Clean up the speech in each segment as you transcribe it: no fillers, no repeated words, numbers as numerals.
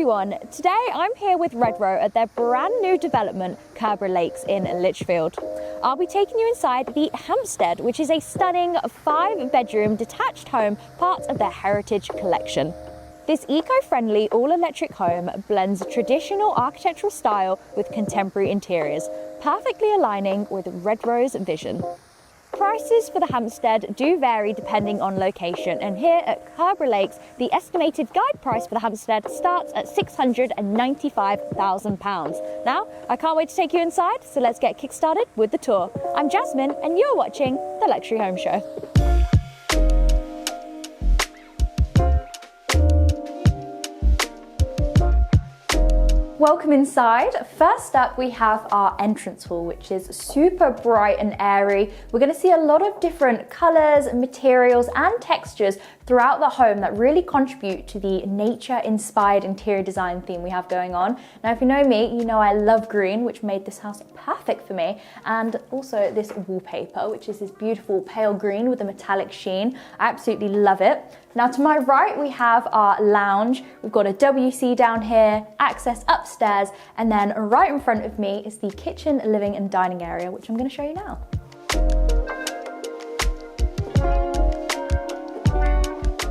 everyone, today I'm here with Redrow at their brand new development, Kerber Lakes in Lichfield. I'll be taking you inside the Hampstead, which is a stunning 5-bedroom detached home, part of their heritage collection. This eco-friendly all-electric home blends traditional architectural style with contemporary interiors, perfectly aligning with Redrow's vision. Prices for the Hampstead do vary depending on location, and here at Kerber Lakes, the estimated guide price for the Hampstead starts at £695,000. Now, I can't wait to take you inside, so let's get kick-started with the tour. I'm Jasmine, and you're watching The Luxury Home Show. Welcome inside. First up, we have our entrance hall, which is super bright and airy. We're going to see a lot of different colors, materials, and textures throughout the home that really contribute to the nature-inspired interior design theme we have going on. Now, if you know me, you know I love green, which made this house perfect for me, and also this wallpaper, which is this beautiful pale green with a metallic sheen. I absolutely love it. Now, to my right, we have our lounge. We've got a WC down here, access upstairs, and then right in front of me is the kitchen, living, and dining area, which I'm going to show you now.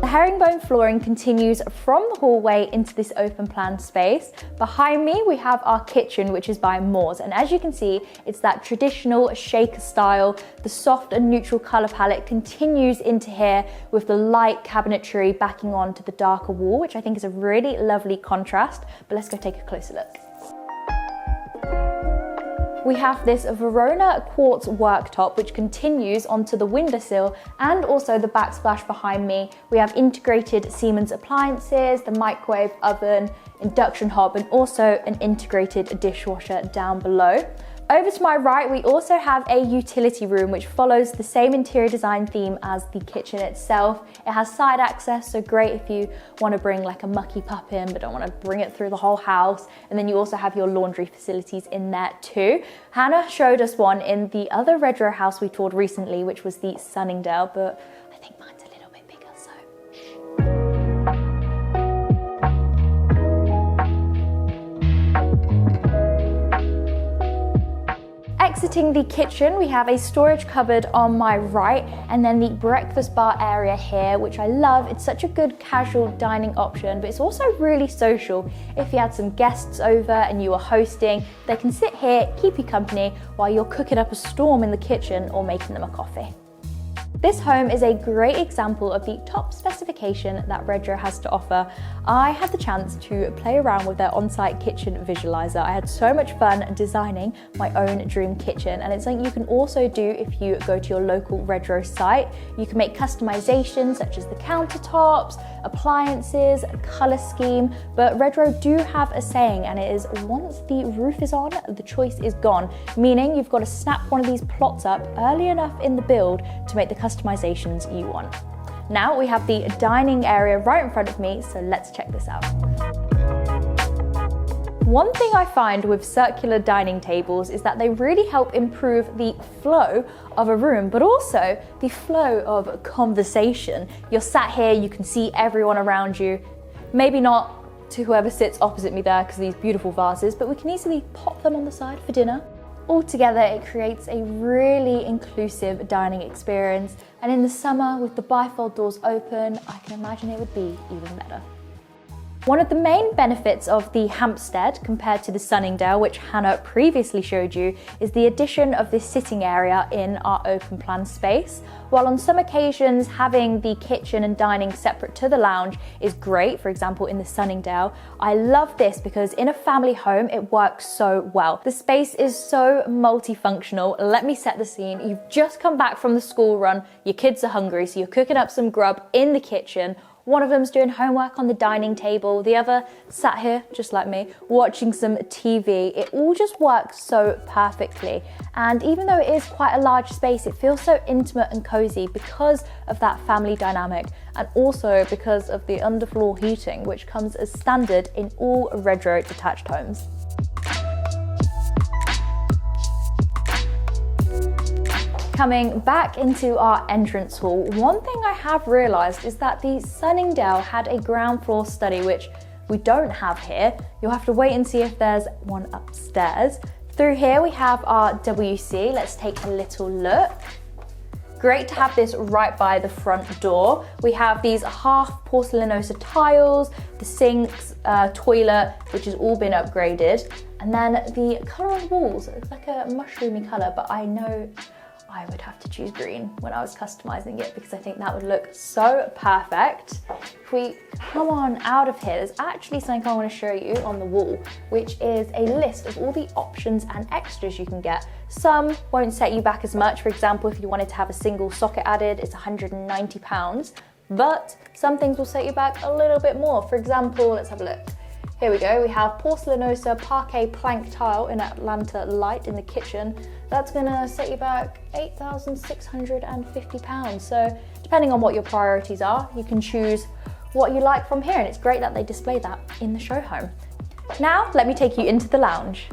The herringbone flooring continues from the hallway into this open plan space. Behind me, we have our kitchen, which is by Moores. And as you can see, it's that traditional shaker style. The soft and neutral color palette continues into here with the light cabinetry backing onto the darker wall, which I think is a really lovely contrast. But let's go take a closer look. We have this Verona quartz worktop, which continues onto the windowsill and also the backsplash behind me. We have integrated Siemens appliances, the microwave oven, induction hob, and also an integrated dishwasher down below. Over to my right, we also have a utility room which follows the same interior design theme as the kitchen itself. It has side access, so great if you want to bring like a mucky pup in but don't want to bring it through the whole house. And then you also have your laundry facilities in there too. Hannah showed us one in the other Redrow house we toured recently, which was the Sunningdale, but I think mine's a little bit bigger, so shh. Exiting the kitchen, we have a storage cupboard on my right, and then the breakfast bar area here, which I love. It's such a good casual dining option, but it's also really social. If you had some guests over and you were hosting, they can sit here, keep you company while you're cooking up a storm in the kitchen or making them a coffee. This home is a great example of the top specification that Redrow has to offer. I had the chance to play around with their on-site kitchen visualizer. I had so much fun designing my own dream kitchen, and it's something you can also do if you go to your local Redrow site. You can make customizations such as the countertops, appliances, color scheme, but Redrow do have a saying, and it is once the roof is on, the choice is gone, meaning you've got to snap one of these plots up early enough in the build to make the customizations you want. Now we have the dining area right in front of me, so let's check this out. One thing I find with circular dining tables is that they really help improve the flow of a room, but also the flow of conversation. You're sat here, you can see everyone around you. Maybe not to whoever sits opposite me there because of these beautiful vases, but we can easily pop them on the side for dinner. Altogether, it creates a really inclusive dining experience, and in the summer with the bifold doors open, I can imagine it would be even better. One of the main benefits of the Hampstead compared to the Sunningdale, which Hannah previously showed you, is the addition of this sitting area in our open plan space. While on some occasions having the kitchen and dining separate to the lounge is great, for example in the Sunningdale, I love this because in a family home it works so well. The space is so multifunctional. Let me set the scene. You've just come back from the school run, your kids are hungry, so you're cooking up some grub in the kitchen. One of them's doing homework on the dining table, the other sat here, just like me, watching some TV. It all just works so perfectly. And even though it is quite a large space, it feels so intimate and cozy because of that family dynamic, and also because of the underfloor heating, which comes as standard in all Redrow detached homes. Coming back into our entrance hall, one thing I have realised is that the Sunningdale had a ground floor study which we don't have here. You'll have to wait and see if there's one upstairs. Through here we have our WC. Let's take a little look. Great to have this right by the front door. We have these half porcelanosa tiles, the sinks, toilet, which has all been upgraded. And then the color on the walls, it's like a mushroomy color, but I know I would have to choose green when I was customizing it because I think that would look so perfect. If we come on out of here, there's actually something I want to show you on the wall, which is a list of all the options and extras you can get. Some won't set you back as much. For example, if you wanted to have a single socket added, it's £190, but some things will set you back a little bit more. For example, let's have a look. Here we go, we have porcelanosa parquet plank tile in Atlanta light in the kitchen. That's gonna set you back £8,650. So depending on what your priorities are, you can choose what you like from here, and it's great that they display that in the show home. Now, let me take you into the lounge.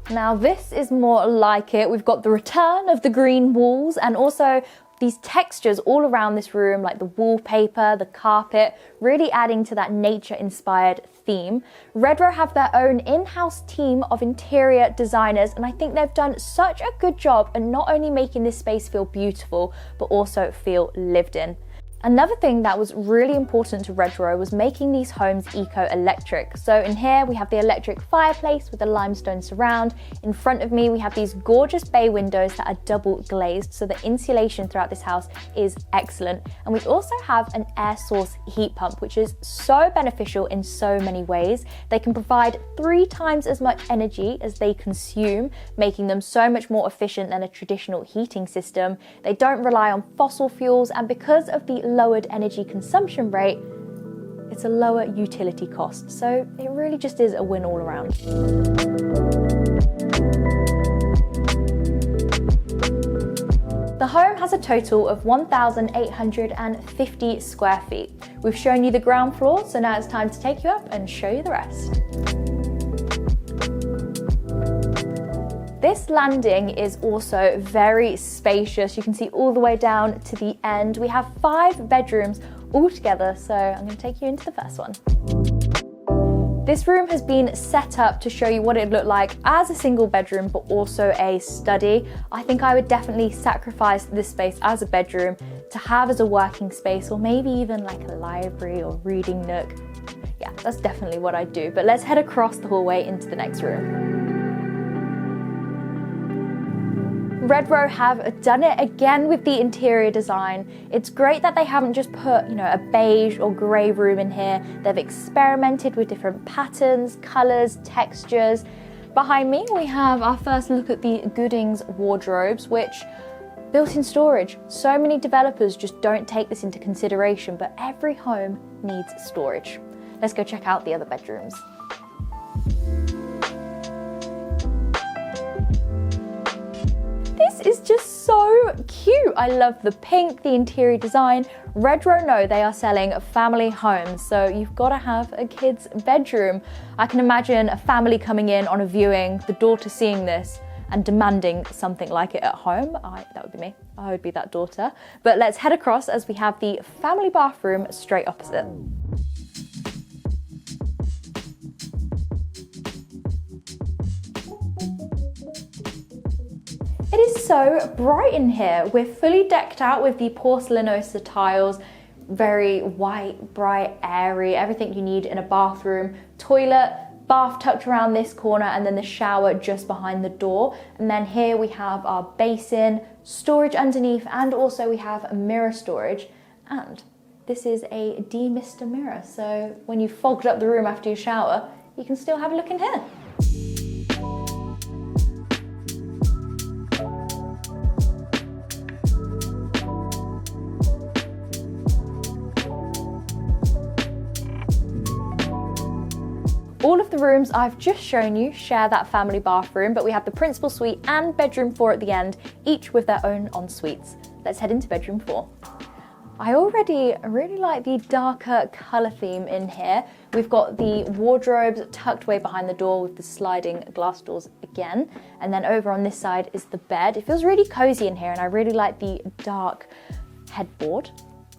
Now this is more like it. We've got the return of the green walls and also these textures all around this room, like the wallpaper, the carpet, really adding to that nature-inspired theme. Redrow have their own in-house team of interior designers, and I think they've done such a good job at not only making this space feel beautiful, but also feel lived in. Another thing that was really important to Redrow was making these homes eco-electric. So in here we have the electric fireplace with a limestone surround. In front of me we have these gorgeous bay windows that are double glazed, so the insulation throughout this house is excellent. And we also have an air source heat pump, which is so beneficial in so many ways. They can provide 3 times as much energy as they consume, making them so much more efficient than a traditional heating system. They don't rely on fossil fuels, and because of the lowered energy consumption rate, it's a lower utility cost. So it really just is a win all around. The home has a total of 1,850 square feet. We've shown you the ground floor, so now it's time to take you up and show you the rest. This landing is also very spacious. You can see all the way down to the end. We have 5 bedrooms all together, so I'm going to take you into the first one. This room has been set up to show you what it'd look like as a single bedroom, but also a study. I think I would definitely sacrifice this space as a bedroom to have as a working space, or maybe even like a library or reading nook. Yeah, that's definitely what I'd do. But let's head across the hallway into the next room. Redrow have done it again with the interior design. It's great that they haven't just put, a beige or grey room in here. They've experimented with different patterns, colours, textures. Behind me, we have our first look at the Goodings wardrobes, which built-in storage. So many developers just don't take this into consideration, but every home needs storage. Let's go check out the other bedrooms. This is just so cute. I love the pink, the interior design. Redrow know they are selling family homes, so you've got to have a kid's bedroom. I can imagine a family coming in on a viewing, the daughter seeing this and demanding something like it at home. That would be me. I would be that daughter. But let's head across as we have the family bathroom straight opposite. It is so bright in here. We're fully decked out with the porcelanosa tiles, very white, bright, airy, everything you need in a bathroom. Toilet, bath tucked around this corner, and then the shower just behind the door. And then here we have our basin, storage underneath, and also we have mirror storage. And this is a demister mirror, so when you've fogged up the room after your shower, you can still have a look in here. All of the rooms I've just shown you share that family bathroom, but we have the principal suite and bedroom 4 at the end, each with their own en-suites. Let's head into bedroom 4. I already really like the darker colour theme in here. We've got the wardrobes tucked away behind the door with the sliding glass doors again. And then over on this side is the bed. It feels really cozy in here, and I really like the dark headboard.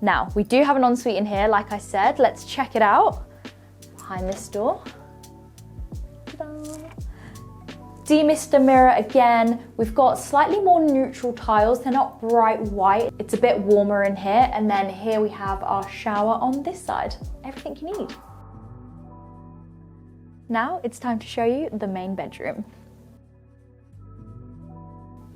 Now, we do have an ensuite in here, like I said. Let's check it out. behind this door. Demister mirror again. We've got slightly more neutral tiles. They're not bright white. It's a bit warmer in here. And then here we have our shower on this side. Everything you need. Now it's time to show you the main bedroom.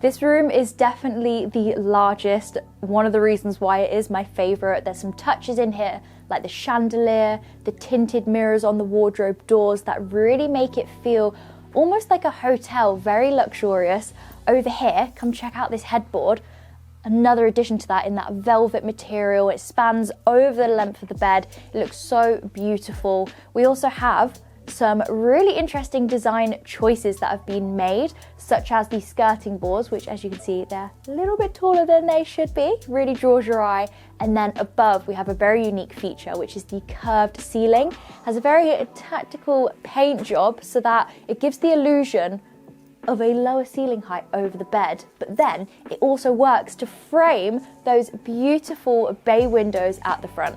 This room is definitely the largest. One of the reasons why it is my favorite. There's some touches in here like the chandelier, the tinted mirrors on the wardrobe doors that really make it feel almost like a hotel, very luxurious. Over here, come check out this headboard. Another addition to that in that velvet material. It spans over the length of the bed. It looks so beautiful. We also have some really interesting design choices that have been made, such as the skirting boards, which as you can see, they're a little bit taller than they should be, really draws your eye. And then above, we have a very unique feature, which is the curved ceiling. Has a very tactical paint job so that it gives the illusion of a lower ceiling height over the bed, but then it also works to frame those beautiful bay windows at the front.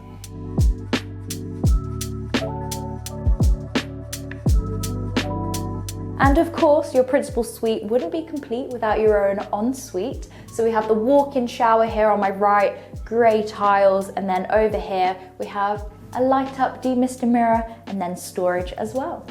And of course, your principal suite wouldn't be complete without your own ensuite. So we have the walk-in shower here on my right, grey tiles, and then over here we have a light-up demister mirror and then storage as well.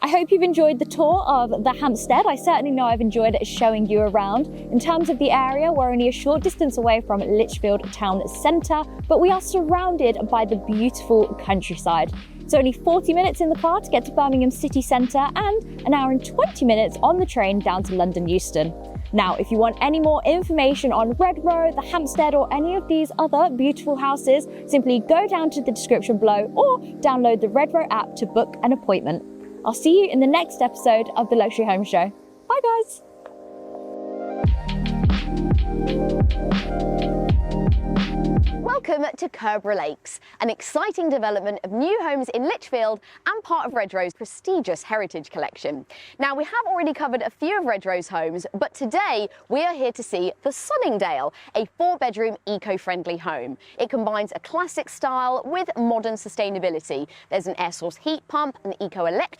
I hope you've enjoyed the tour of the Hampstead. I certainly know I've enjoyed showing you around. In terms of the area, we're only a short distance away from Lichfield town centre, but we are surrounded by the beautiful countryside. It's only 40 minutes in the car to get to Birmingham city centre and an hour and 20 minutes on the train down to London Euston. Now, if you want any more information on Redrow, the Hampstead, or any of these other beautiful houses, simply go down to the description below or download the Redrow app to book an appointment. I'll see you in the next episode of the Luxury Home Show. Bye guys! Welcome to Kerber Lakes, an exciting development of new homes in Lichfield and part of Redrow's prestigious heritage collection. Now, we have already covered a few of Redrow's homes, but today we are here to see the Sunningdale, a 4-bedroom eco-friendly home. It combines a classic style with modern sustainability. There's an air source heat pump, an eco-electric